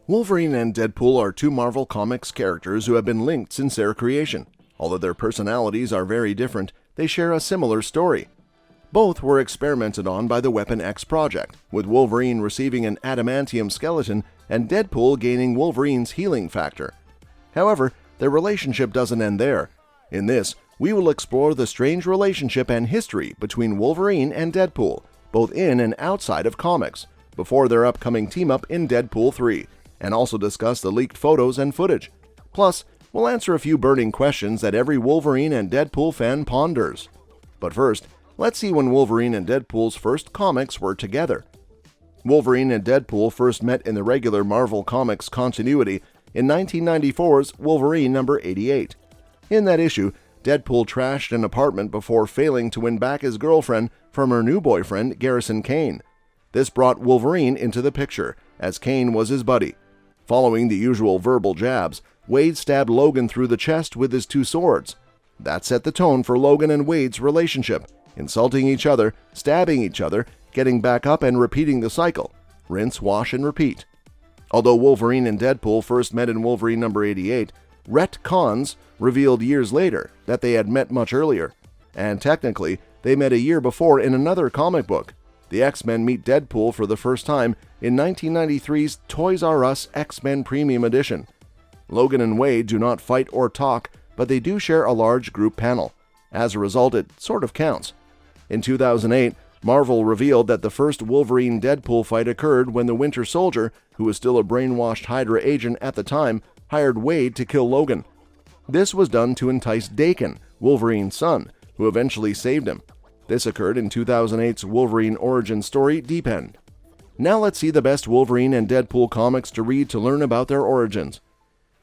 Wolverine and Deadpool are two Marvel Comics characters who have been linked since their creation. Although their personalities are very different, they share a similar story. Both were experimented on by the Weapon X project, with Wolverine receiving an adamantium skeleton and Deadpool gaining Wolverine's healing factor. However, their relationship doesn't end there. In this, we will explore the strange relationship and history between Wolverine and Deadpool, both in and outside of comics, before their upcoming team-up in Deadpool 3, and also discuss the leaked photos and footage. Plus, we'll answer a few burning questions that every Wolverine and Deadpool fan ponders. But first, let's see when Wolverine and Deadpool's first comics were together. Wolverine and Deadpool first met in the regular Marvel Comics continuity in 1994's Wolverine number 88. In that issue, Deadpool trashed an apartment before failing to win back his girlfriend from her new boyfriend, Garrison Kane. This brought Wolverine into the picture, as Kane was his buddy. Following the usual verbal jabs, Wade stabbed Logan through the chest with his two swords. That set the tone for Logan and Wade's relationship, insulting each other, stabbing each other, getting back up and repeating the cycle. Rinse, wash, and repeat. Although Wolverine and Deadpool first met in Wolverine number 88, retcons revealed years later that they had met much earlier, and technically, they met a year before in another comic book. The X-Men meet Deadpool for the first time in 1993's Toys R Us X-Men Premium Edition. Logan and Wade do not fight or talk, but they do share a large group panel. As a result, it sort of counts. In 2008, Marvel revealed that the first Wolverine-Deadpool fight occurred when the Winter Soldier, who was still a brainwashed Hydra agent at the time, hired Wade to kill Logan. This was done to entice Daken, Wolverine's son, who eventually saved him. This occurred in 2008's Wolverine origin story, Deep End. Now let's see the best Wolverine and Deadpool comics to read to learn about their origins.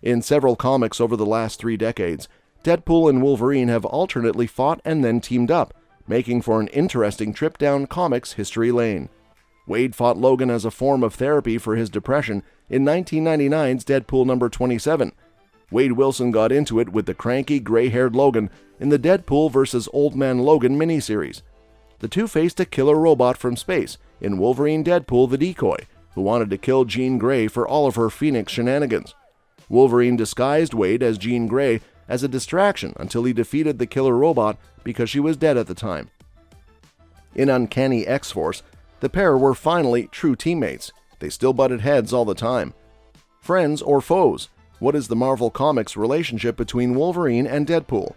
In several comics over the last 3 decades, Deadpool and Wolverine have alternately fought and then teamed up, making for an interesting trip down comics history lane. Wade fought Logan as a form of therapy for his depression in 1999's Deadpool number 27. Wade Wilson got into it with the cranky, gray-haired Logan in the Deadpool vs. Old Man Logan miniseries. The two faced a killer robot from space in Wolverine Deadpool the Decoy, who wanted to kill Jean Grey for all of her Phoenix shenanigans. Wolverine disguised Wade as Jean Grey as a distraction until he defeated the killer robot because she was dead at the time. In Uncanny X-Force, the pair were finally true teammates. They still butted heads all the time. Friends or foes? What is the Marvel Comics relationship between Wolverine and Deadpool?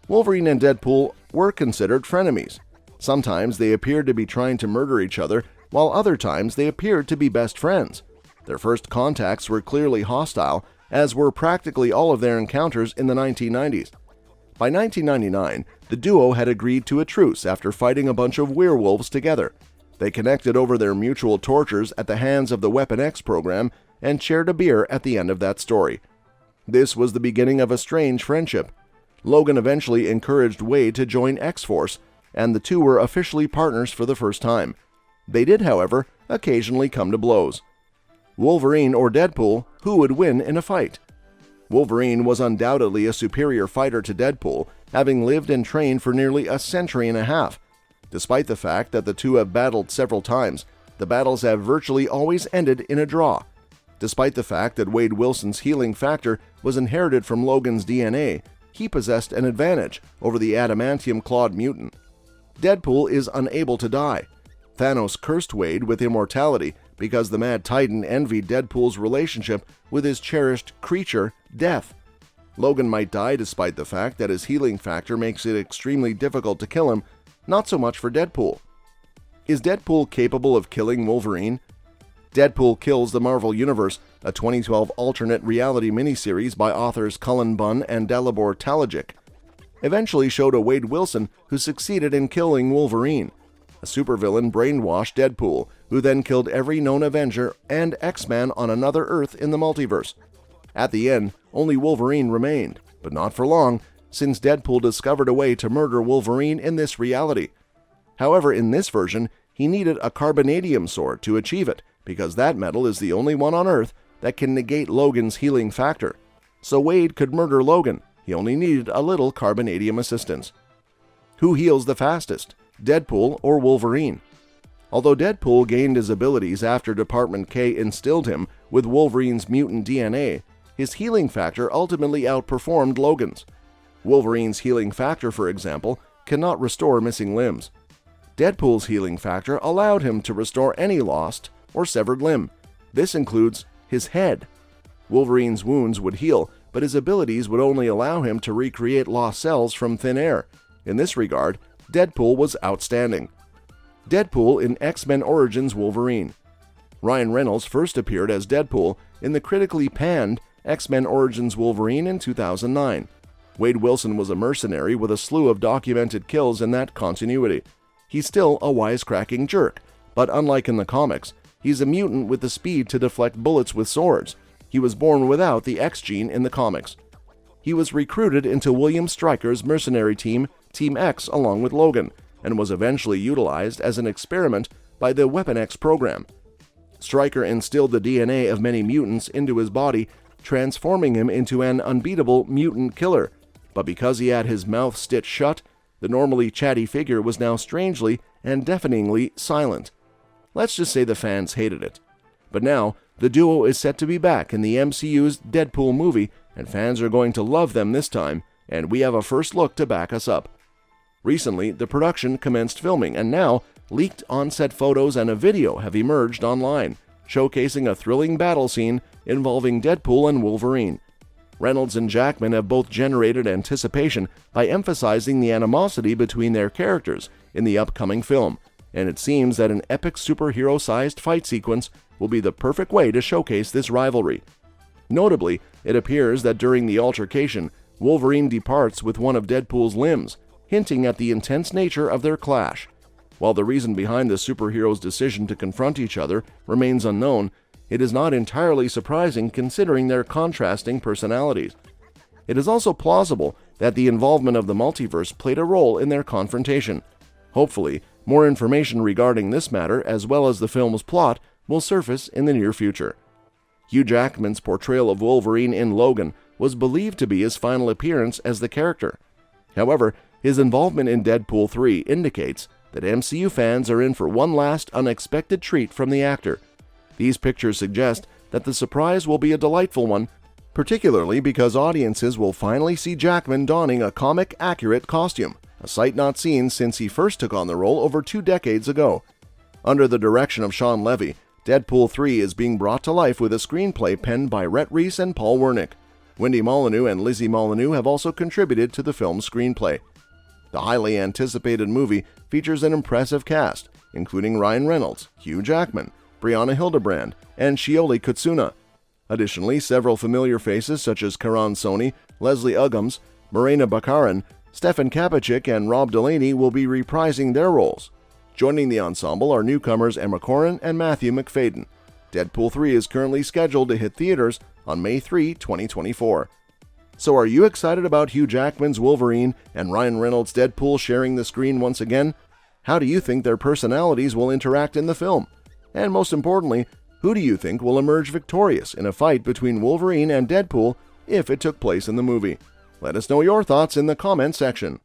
Wolverine and Deadpool were considered frenemies. Sometimes they appeared to be trying to murder each other, while other times they appeared to be best friends. Their first contacts were clearly hostile, as were practically all of their encounters in the 1990s. By 1999, the duo had agreed to a truce after fighting a bunch of werewolves together. They connected over their mutual tortures at the hands of the Weapon X program and shared a beer at the end of that story. This was the beginning of a strange friendship. Logan eventually encouraged Wade to join X-Force, and the two were officially partners for the first time. They did, however, occasionally come to blows. Wolverine or Deadpool, who would win in a fight? Wolverine was undoubtedly a superior fighter to Deadpool, having lived and trained for nearly a century and a half. Despite the fact that the two have battled several times, the battles have virtually always ended in a draw. Despite the fact that Wade Wilson's healing factor was inherited from Logan's DNA, he possessed an advantage over the adamantium-clawed mutant. Deadpool is unable to die. Thanos cursed Wade with immortality because the Mad Titan envied Deadpool's relationship with his cherished creature, Death. Logan might die despite the fact that his healing factor makes it extremely difficult to kill him, not so much for Deadpool. Is Deadpool capable of killing Wolverine? Deadpool Kills the Marvel Universe, a 2012 alternate reality miniseries by authors Cullen Bunn and Dalibor Talajic, eventually showed a Wade Wilson who succeeded in killing Wolverine. A supervillain brainwashed Deadpool, who then killed every known Avenger and X-Man on another Earth in the multiverse. At the end, only Wolverine remained, but not for long, since Deadpool discovered a way to murder Wolverine in this reality. However, in this version, he needed a carbonadium sword to achieve it, because that metal is the only one on Earth that can negate Logan's healing factor. So Wade could murder Logan, he only needed a little carbonadium assistance. Who heals the fastest? Deadpool or Wolverine? Although Deadpool gained his abilities after Department K instilled him with Wolverine's mutant DNA, his healing factor ultimately outperformed Logan's. Wolverine's healing factor, for example, cannot restore missing limbs. Deadpool's healing factor allowed him to restore any lost or severed limb. This includes his head. Wolverine's wounds would heal, but his abilities would only allow him to recreate lost cells from thin air. In this regard, Deadpool was outstanding. Deadpool in X-Men Origins Wolverine. Ryan Reynolds first appeared as Deadpool in the critically panned X-Men Origins Wolverine in 2009. Wade Wilson was a mercenary with a slew of documented kills in that continuity. He's still a wisecracking jerk, but unlike in the comics, he's a mutant with the speed to deflect bullets with swords. He was born without the X gene in the comics. He was recruited into William Stryker's mercenary team, Team X, along with Logan, and was eventually utilized as an experiment by the Weapon X program. Stryker instilled the DNA of many mutants into his body, transforming him into an unbeatable mutant killer. But because he had his mouth stitched shut, the normally chatty figure was now strangely and deafeningly silent. Let's just say the fans hated it. But now, the duo is set to be back in the MCU's Deadpool movie, and fans are going to love them this time, and we have a first look to back us up. Recently, the production commenced filming, and now, leaked on-set photos and a video have emerged online, showcasing a thrilling battle scene involving Deadpool and Wolverine. Reynolds and Jackman have both generated anticipation by emphasizing the animosity between their characters in the upcoming film, and it seems that an epic superhero-sized fight sequence will be the perfect way to showcase this rivalry. Notably, it appears that during the altercation, Wolverine departs with one of Deadpool's limbs, hinting at the intense nature of their clash. While the reason behind the superheroes' decision to confront each other remains unknown, it is not entirely surprising considering their contrasting personalities. It is also plausible that the involvement of the multiverse played a role in their confrontation. Hopefully, more information regarding this matter, as well as the film's plot, will surface in the near future. Hugh Jackman's portrayal of Wolverine in Logan was believed to be his final appearance as the character. However, his involvement in Deadpool 3 indicates that MCU fans are in for one last unexpected treat from the actor. These pictures suggest that the surprise will be a delightful one, particularly because audiences will finally see Jackman donning a comic-accurate costume, a sight not seen since he first took on the role over 2 decades ago. Under the direction of Sean Levy, Deadpool 3 is being brought to life with a screenplay penned by Rhett Reese and Paul Wernick. Wendy Molyneux and Lizzie Molyneux have also contributed to the film's screenplay. The highly anticipated movie features an impressive cast, including Ryan Reynolds, Hugh Jackman, Brianna Hildebrand, and Shioli Kutsuna. Additionally, several familiar faces such as Karan Soni, Leslie Uggams, Morena Baccarin, Stefan Kapicic, and Rob Delaney will be reprising their roles. Joining the ensemble are newcomers Emma Corrin and Matthew McFadden. Deadpool 3 is currently scheduled to hit theaters on May 3, 2024. So are you excited about Hugh Jackman's Wolverine and Ryan Reynolds' Deadpool sharing the screen once again? How do you think their personalities will interact in the film? And most importantly, who do you think will emerge victorious in a fight between Wolverine and Deadpool if it took place in the movie? Let us know your thoughts in the comment section.